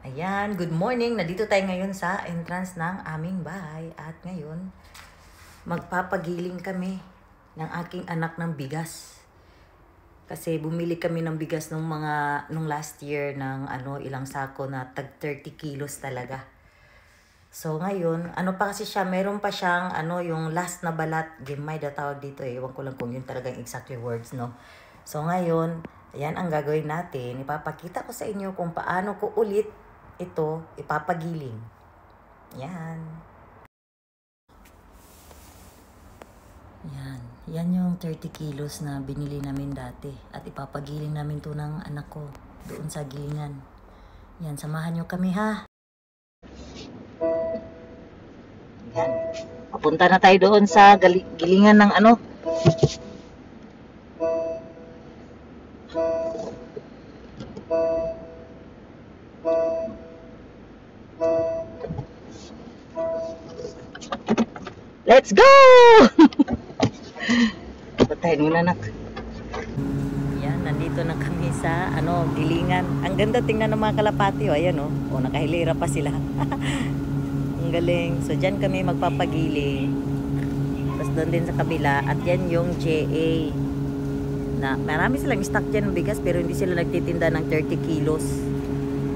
Ayan, good morning. Nandito tayo ngayon sa entrance ng aming bahay. At ngayon, magpapagiling kami ng aking anak ng bigas. Kasi bumili kami ng bigas nung last year ng ilang sako na tag 30 kilos talaga. So ngayon, pa kasi siya, meron pa siyang yung last na balat, gimay daw tawag dito eh. Ewan ko lang kung yun talagang exactly words, no? So ngayon, ayan ang gagawin natin. Ipapakita ko sa inyo kung paano ko ulit ito ipapagiling. Yan. Yan. Yan yung 30 kilos na binili namin dati. At ipapagiling namin to ng anak ko doon sa gilingan. Yan, samahan nyo kami ha. Yan. Papunta na tayo doon sa gilingan ng Let's go! Patayin muna nak. Yan, nandito na kami sa gilingan. Ang ganda tingnan ng mga kalapati. Ayan nakahilera pa sila. Ang galing. So dyan kami magpapagiling. Tapos doon din sa kabila. At yan yung JA. Na marami silang stock dyan ng bigas pero hindi sila nagtitinda ng 30 kilos.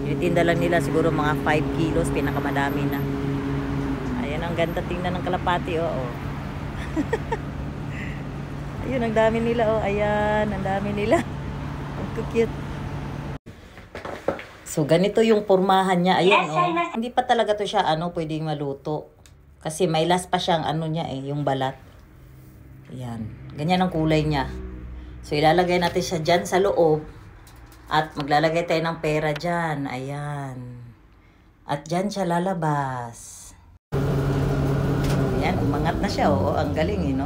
Tinitinda lang nila siguro mga 5 kilos. Pinakamadami na. Ang ganda tingnan ng kalapati, Ayun, ang dami nila, ayan, ang dami nila. Ang cute. So, ganito yung pormahan niya, ayan, Hindi pa talaga to siya, pwedeng maluto. Kasi may last pa siyang, niya, yung balat. Ayan, ganyan ang kulay niya. So, ilalagay natin siya dyan sa loob. At maglalagay tayo ng pera dyan, ayan. At dyan siya lalabas. Yan, umangat na siya, ang galing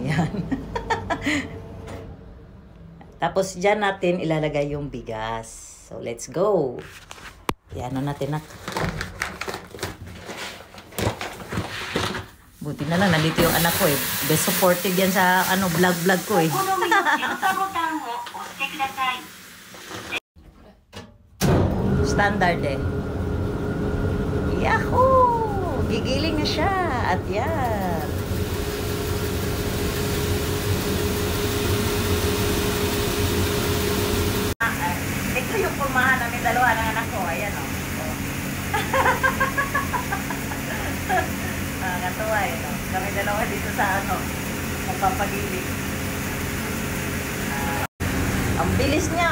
yan. Tapos dyan natin ilalagay yung bigas. So, let's go. Yan, natin nak. Buti na lang, nandito yung anak ko Best supportive yan sa vlog ko Standard Yahoo! Gigiling na siya. At yan. Ito yung pulmahan namin dalawa ng anak ko. Ayan Nakakatuwa Kami dalawa dito sa magpapagiling. Ang bilis niya